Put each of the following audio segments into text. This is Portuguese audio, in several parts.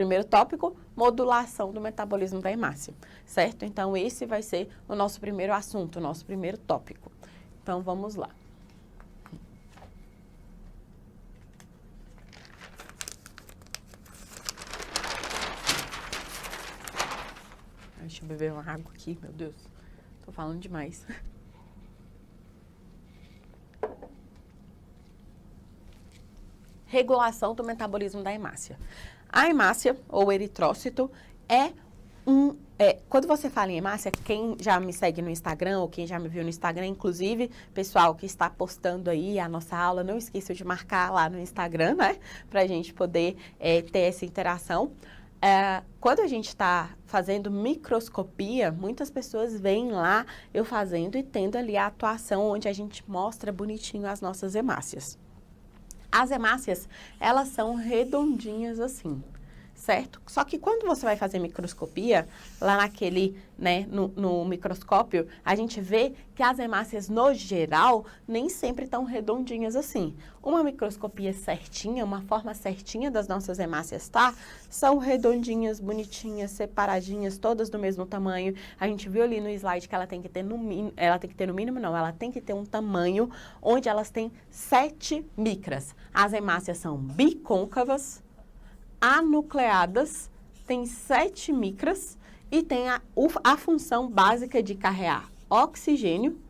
Primeiro tópico, modulação do metabolismo da hemácia, certo? Então, esse vai ser o nosso primeiro assunto, o nosso primeiro tópico. Então, vamos lá. Deixa eu beber uma água aqui, meu Deus. Tô falando demais. Regulação do metabolismo da hemácia. A hemácia, ou eritrócito, quando você fala em hemácia, quem já me segue no Instagram, ou quem já me viu no Instagram, inclusive, pessoal que está postando aí a nossa aula, não esqueça de marcar lá no Instagram, né? Pra gente poder ter essa interação. Quando a gente está fazendo microscopia, muitas pessoas veem lá eu fazendo e tendo ali a atuação onde a gente mostra bonitinho as nossas hemácias. As hemácias, elas são redondinhas assim, certo? Só que quando você vai fazer microscopia, lá naquele, né, no microscópio, a gente vê que as hemácias, no geral, nem sempre estão redondinhas assim. Uma microscopia certinha, uma forma certinha das nossas hemácias, tá? São redondinhas, bonitinhas, separadinhas, todas do mesmo tamanho. A gente viu ali no slide que ela tem que ter no mínimo, ela tem que ter um tamanho onde elas têm 7 micras. As hemácias são bicôncavas, anucleadas, tem 7 micras e tem a função básica de carregar oxigênio,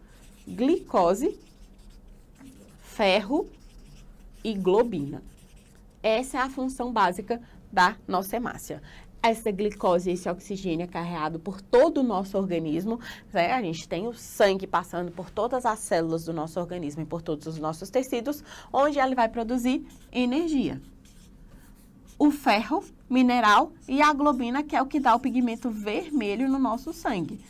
glicose, ferro e globina. Essa é a função básica da nossa hemácia. Essa glicose, esse oxigênio é carregado por todo o nosso organismo, né? A gente tem o sangue passando por todas as células do nosso organismo e por todos os nossos tecidos, onde ele vai produzir energia. O ferro, mineral, e a globina, que é o que dá o pigmento vermelho no nosso sangue,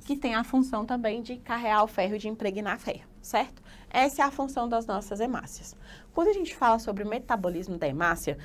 que tem a função também de carregar o ferro e de impregnar ferro, certo? Essa é a função das nossas hemácias. Quando a gente fala sobre o metabolismo da hemácia,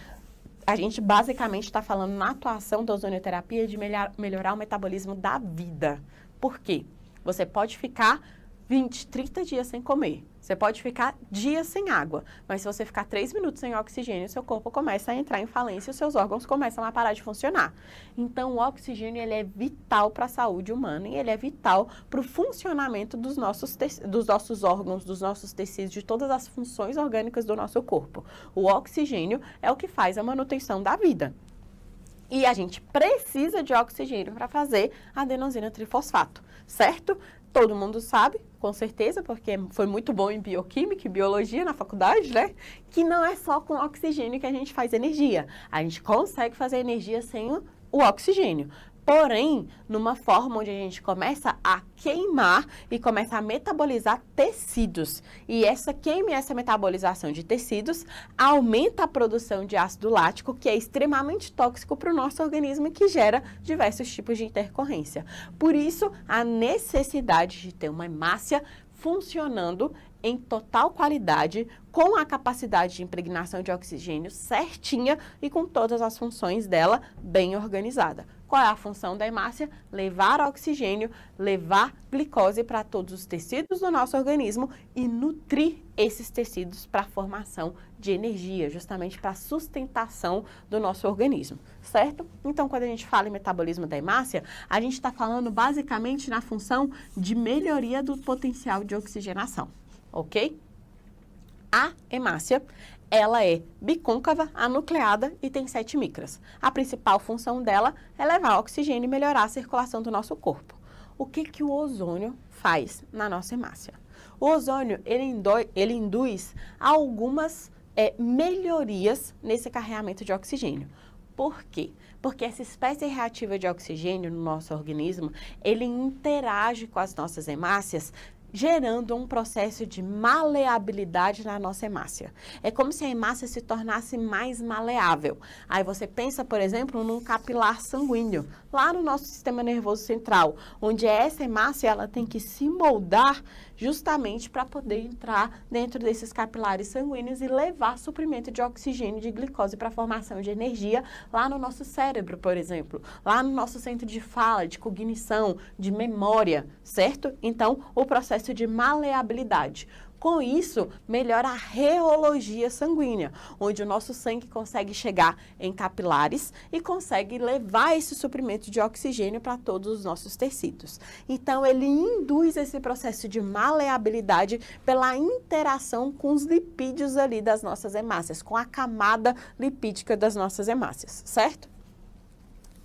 a gente basicamente está falando na atuação da ozonioterapia de melhorar o metabolismo da vida. Por quê? Você pode ficar 20, 30 dias sem comer. Você pode ficar dias sem água. Mas se você ficar 3 minutos sem oxigênio, seu corpo começa a entrar em falência e os seus órgãos começam a parar de funcionar. Então, o oxigênio ele é vital para a saúde humana e ele é vital para o funcionamento dos nossos órgãos, dos nossos tecidos, de todas as funções orgânicas do nosso corpo. O oxigênio é o que faz a manutenção da vida. E a gente precisa de oxigênio para fazer adenosina trifosfato, certo? Todo mundo sabe, com certeza, porque foi muito bom em bioquímica e biologia na faculdade, né? Que não é só com oxigênio que a gente faz energia. A gente consegue fazer energia sem o oxigênio. Porém, numa forma onde a gente começa a queimar e começa a metabolizar tecidos. E essa queima e essa metabolização de tecidos aumenta a produção de ácido lático, que é extremamente tóxico para o nosso organismo e que gera diversos tipos de intercorrência. Por isso, a necessidade de ter uma hemácia funcionando em total qualidade, com a capacidade de impregnação de oxigênio certinha e com todas as funções dela bem organizada. Qual é a função da hemácia? Levar oxigênio, levar glicose para todos os tecidos do nosso organismo e nutrir esses tecidos para a formação de energia, justamente para a sustentação do nosso organismo, certo? Então, quando a gente fala em metabolismo da hemácia, a gente está falando basicamente na função de melhoria do potencial de oxigenação, ok? A hemácia, ela é bicôncava, anucleada e tem 7 micras. A principal função dela é levar oxigênio e melhorar a circulação do nosso corpo. O que o ozônio faz na nossa hemácia? O ozônio, ele induz algumas melhorias nesse carregamento de oxigênio. Por quê? Porque essa espécie reativa de oxigênio no nosso organismo, ele interage com as nossas hemácias, gerando um processo de maleabilidade na nossa hemácia. É como se a hemácia se tornasse mais maleável. Aí você pensa, por exemplo, num capilar sanguíneo, lá no nosso sistema nervoso central, onde essa hemácia ela tem que se moldar justamente para poder entrar dentro desses capilares sanguíneos e levar suprimento de oxigênio e de glicose para a formação de energia lá no nosso cérebro, por exemplo, lá no nosso centro de fala, de cognição, de memória, certo? Então, o processo de maleabilidade. Com isso, melhora a reologia sanguínea, onde o nosso sangue consegue chegar em capilares e consegue levar esse suprimento de oxigênio para todos os nossos tecidos. Então, ele induz esse processo de maleabilidade pela interação com os lipídios ali das nossas hemácias, com a camada lipídica das nossas hemácias, certo?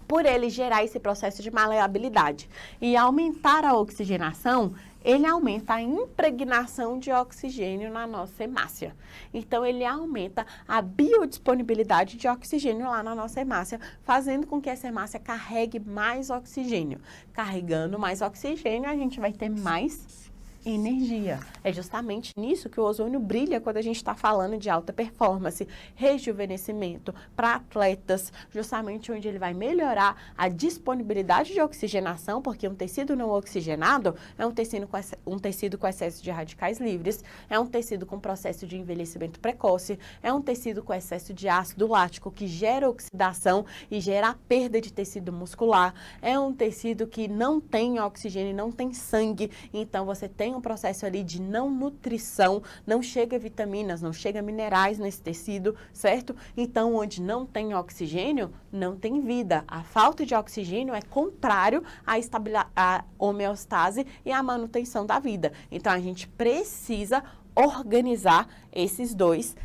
Por ele gerar esse processo de maleabilidade e aumentar a oxigenação, ele aumenta a impregnação de oxigênio na nossa hemácia. Então, ele aumenta a biodisponibilidade de oxigênio lá na nossa hemácia, fazendo com que essa hemácia carregue mais oxigênio. Carregando mais oxigênio, a gente vai ter mais energia. É justamente nisso que o ozônio brilha quando a gente está falando de alta performance, rejuvenescimento para atletas, justamente onde ele vai melhorar a disponibilidade de oxigenação, porque um tecido não oxigenado é um tecido com excesso de radicais livres, é um tecido com processo de envelhecimento precoce, é um tecido com excesso de ácido lático que gera oxidação e gera a perda de tecido muscular, é um tecido que não tem oxigênio, não tem sangue, então você tem um processo ali de não nutrição, não chega vitaminas, não chega minerais nesse tecido, certo? Então, onde não tem oxigênio, não tem vida. A falta de oxigênio é contrário à homeostase e à manutenção da vida. Então, a gente precisa organizar esses dois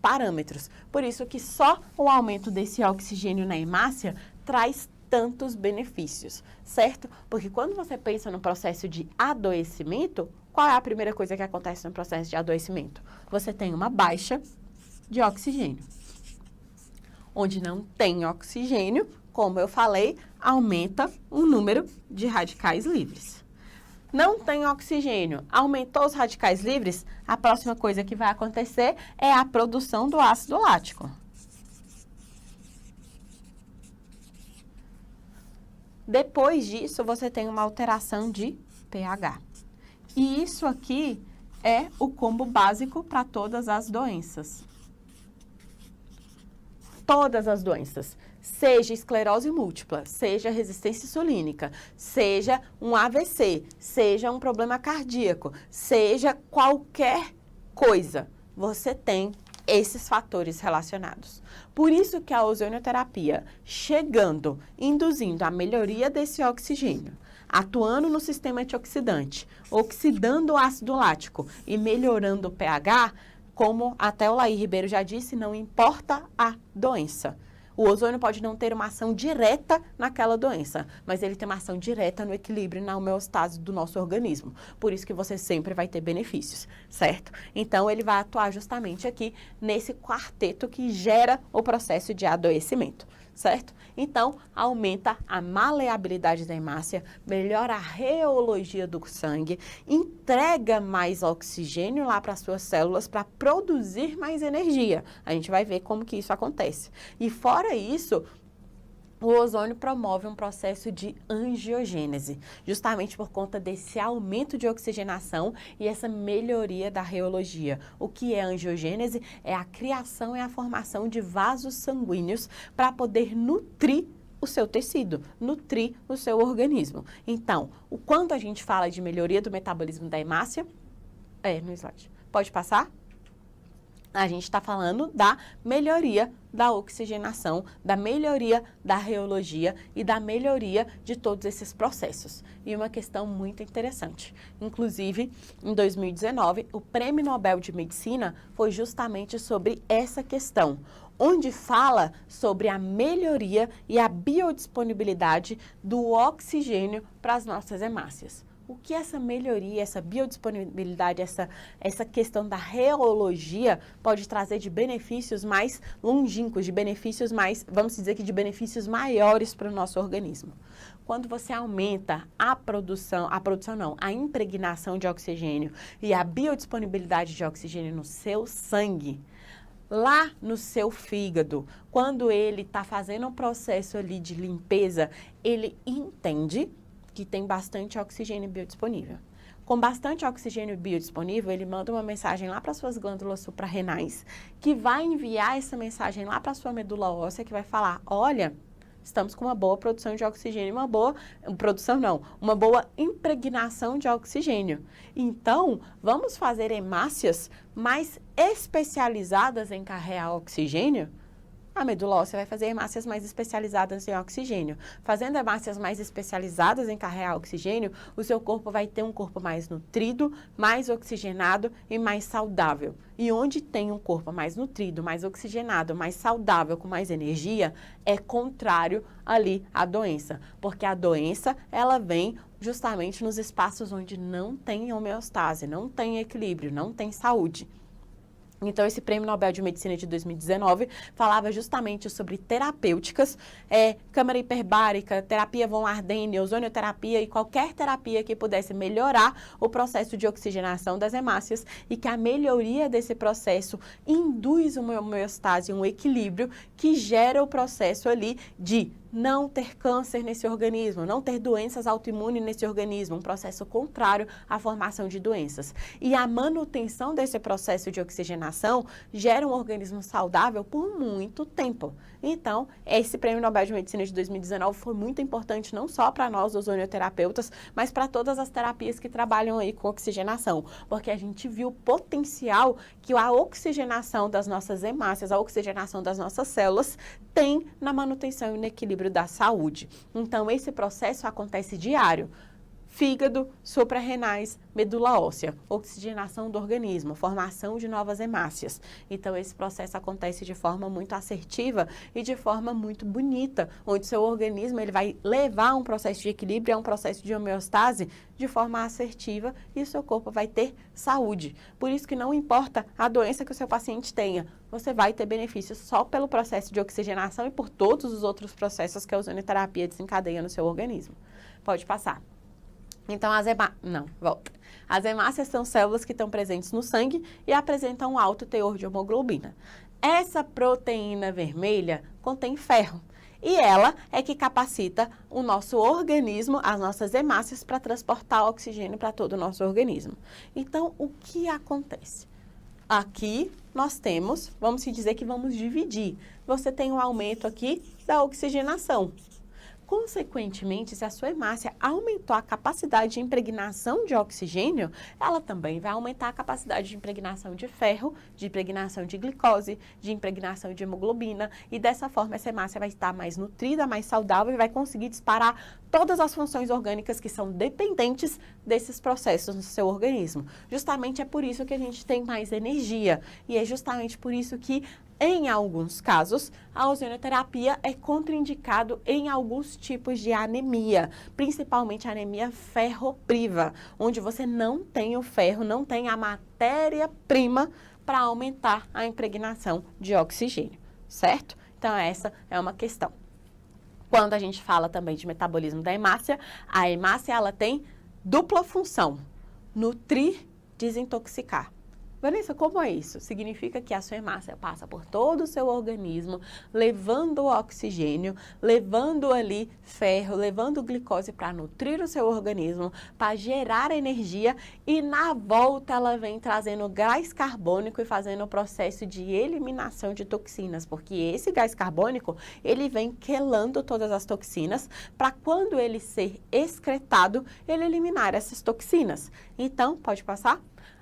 parâmetros. Por isso que só o aumento desse oxigênio na hemácia traz tantos benefícios, certo? Porque quando você pensa no processo de adoecimento, qual é a primeira coisa que acontece no processo de adoecimento? Você tem uma baixa de oxigênio. Onde não tem oxigênio, como eu falei, aumenta o número de radicais livres. Não tem oxigênio, aumentou os radicais livres, a próxima coisa que vai acontecer é a produção do ácido lático. Depois disso, você tem uma alteração de pH. E isso aqui é o combo básico para todas as doenças. Todas as doenças. Seja esclerose múltipla, seja resistência insulínica, seja um AVC, seja um problema cardíaco, seja qualquer coisa, você tem esses fatores relacionados. Por isso que a ozonioterapia, chegando, induzindo a melhoria desse oxigênio, atuando no sistema antioxidante, oxidando o ácido lático e melhorando o pH, como até o Laí Ribeiro já disse, não importa a doença. O ozônio pode não ter uma ação direta naquela doença, mas ele tem uma ação direta no equilíbrio e na homeostase do nosso organismo. Por isso que você sempre vai ter benefícios, certo? Então, ele vai atuar justamente aqui nesse quarteto que gera o processo de adoecimento, certo? Então, aumenta a maleabilidade da hemácia, melhora a reologia do sangue, entrega mais oxigênio lá para as suas células para produzir mais energia. A gente vai ver como que isso acontece. E fora isso, o ozônio promove um processo de angiogênese, justamente por conta desse aumento de oxigenação e essa melhoria da reologia. O que é angiogênese? É a criação e a formação de vasos sanguíneos para poder nutrir o seu tecido, nutrir o seu organismo. Então, quando a gente fala de melhoria do metabolismo da hemácia, no slide, pode passar? A gente está falando da melhoria da oxigenação, da melhoria da reologia e da melhoria de todos esses processos. E uma questão muito interessante. Inclusive, em 2019, o Prêmio Nobel de Medicina foi justamente sobre essa questão, onde fala sobre a melhoria e a biodisponibilidade do oxigênio para as nossas hemácias. O que essa melhoria, essa biodisponibilidade, essa questão da reologia pode trazer de benefícios mais longínquos, de benefícios mais, vamos dizer que de benefícios maiores para o nosso organismo. Quando você aumenta a impregnação de oxigênio e a biodisponibilidade de oxigênio no seu sangue, lá no seu fígado, quando ele está fazendo um processo ali de limpeza, ele entende que tem bastante oxigênio biodisponível. Com bastante oxigênio biodisponível, ele manda uma mensagem lá para suas glândulas suprarrenais, que vai enviar essa mensagem lá para sua medula óssea, que vai falar, olha, estamos com uma boa produção de oxigênio, uma boa impregnação de oxigênio. Então, vamos fazer hemácias mais especializadas em carregar oxigênio? A medula óssea vai fazer hemácias mais especializadas em oxigênio. Fazendo hemácias mais especializadas em carregar oxigênio, o seu corpo vai ter um corpo mais nutrido, mais oxigenado e mais saudável. E onde tem um corpo mais nutrido, mais oxigenado, mais saudável, com mais energia, é contrário ali à doença. Porque a doença, ela vem justamente nos espaços onde não tem homeostase, não tem equilíbrio, não tem saúde. Então, esse Prêmio Nobel de Medicina de 2019 falava justamente sobre terapêuticas, câmara hiperbárica, terapia von Ardenne, ozonioterapia e qualquer terapia que pudesse melhorar o processo de oxigenação das hemácias e que a melhoria desse processo induz uma homeostase, um equilíbrio que gera o processo ali de não ter câncer nesse organismo, não ter doenças autoimunes nesse organismo, um processo contrário à formação de doenças. E a manutenção desse processo de oxigenação gera um organismo saudável por muito tempo. Então, esse Prêmio Nobel de Medicina de 2019 foi muito importante não só para nós, ozonioterapeutas, mas para todas as terapias que trabalham aí com oxigenação, porque a gente viu o potencial que a oxigenação das nossas hemácias, a oxigenação das nossas células tem na manutenção e no equilíbrio da saúde. Então, esse processo acontece diário. Fígado, suprarrenais, medula óssea, oxigenação do organismo, formação de novas hemácias. Então, esse processo acontece de forma muito assertiva e de forma muito bonita, onde seu organismo ele vai levar um processo de equilíbrio, a um processo de homeostase de forma assertiva e o seu corpo vai ter saúde. Por isso que não importa a doença que o seu paciente tenha, você vai ter benefícios só pelo processo de oxigenação e por todos os outros processos que a ozonioterapia desencadeia no seu organismo. Pode passar. Então, As hemácias são células que estão presentes no sangue e apresentam um alto teor de hemoglobina. Essa proteína vermelha contém ferro e ela é que capacita o nosso organismo, as nossas hemácias, para transportar oxigênio para todo o nosso organismo. Então, o que acontece? Aqui nós temos, vamos dizer que vamos dividir. Você tem um aumento aqui da oxigenação. Consequentemente, se a sua hemácia aumentou a capacidade de impregnação de oxigênio, ela também vai aumentar a capacidade de impregnação de ferro, de impregnação de glicose, de impregnação de hemoglobina, e dessa forma essa hemácia vai estar mais nutrida, mais saudável e vai conseguir disparar todas as funções orgânicas que são dependentes desses processos no seu organismo. Justamente é por isso que a gente tem mais energia e é justamente por isso que em alguns casos, a ozonioterapia é contraindicado em alguns tipos de anemia, principalmente a anemia ferropriva, onde você não tem o ferro, não tem a matéria-prima para aumentar a impregnação de oxigênio, certo? Então, essa é uma questão. Quando a gente fala também de metabolismo da hemácia, a hemácia ela tem dupla função, nutrir, desintoxicar. Vanessa, como é isso? Significa que a sua hemácia passa por todo o seu organismo, levando o oxigênio, levando ali ferro, levando glicose para nutrir o seu organismo, para gerar energia e na volta ela vem trazendo gás carbônico e fazendo o processo de eliminação de toxinas, porque esse gás carbônico, ele vem quelando todas as toxinas para quando ele ser excretado, ele eliminar essas toxinas. Então, pode passar?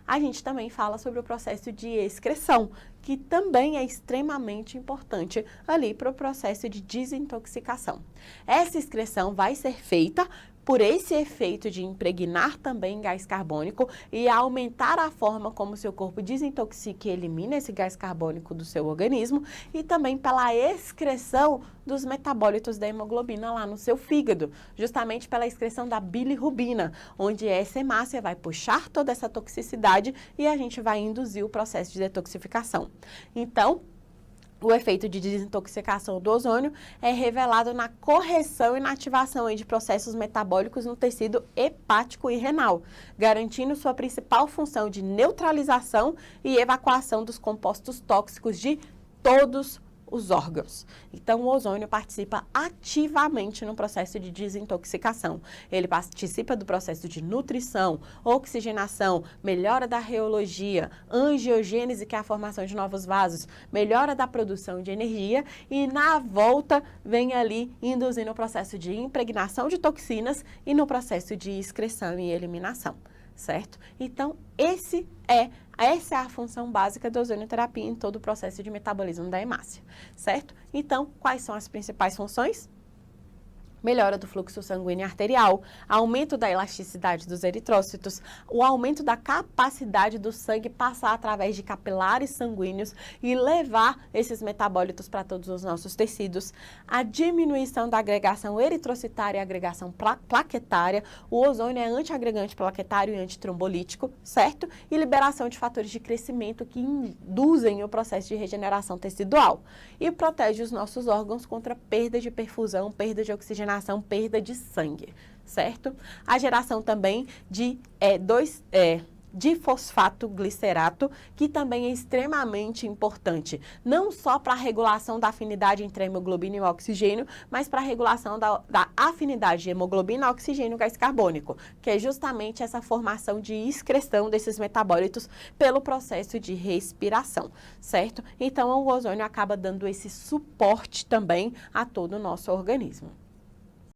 A gente também fala sobre o processo de excreção, que também é extremamente importante ali para o processo de desintoxicação. Essa excreção vai ser feita por esse efeito de impregnar também gás carbônico e aumentar a forma como o seu corpo desintoxica e elimina esse gás carbônico do seu organismo e também pela excreção dos metabólitos da hemoglobina lá no seu fígado, justamente pela excreção da bilirrubina, onde essa hemácia vai puxar toda essa toxicidade e a gente vai induzir o processo de detoxificação. Então, o efeito de desintoxicação do ozônio é revelado na correção e na ativação de processos metabólicos no tecido hepático e renal, garantindo sua principal função de neutralização e evacuação dos compostos tóxicos de todos os órgãos. Então, o ozônio participa ativamente no processo de desintoxicação. Ele participa do processo de nutrição, oxigenação, melhora da reologia, angiogênese, que é a formação de novos vasos, melhora da produção de energia e, na volta, vem ali induzindo o processo de impregnação de toxinas e no processo de excreção e eliminação, certo? Então, essa é a função básica da ozonioterapia em todo o processo de metabolismo da hemácia, certo? Então, quais são as principais funções? Melhora do fluxo sanguíneo arterial, aumento da elasticidade dos eritrócitos, o aumento da capacidade do sangue passar através de capilares sanguíneos e levar esses metabólitos para todos os nossos tecidos, a diminuição da agregação eritrocitária e agregação plaquetária, o ozônio é antiagregante plaquetário e antitrombolítico, certo? E liberação de fatores de crescimento que induzem o processo de regeneração tecidual e protege os nossos órgãos contra perda de perfusão, perda de oxigenação, perda de sangue, certo? A geração também de difosfato glicerato, que também é extremamente importante, não só para a regulação da afinidade entre a hemoglobina e o oxigênio, mas para a regulação da afinidade de hemoglobina, oxigênio e gás carbônico, que é justamente essa formação de excreção desses metabólitos pelo processo de respiração, certo? Então, o ozônio acaba dando esse suporte também a todo o nosso organismo.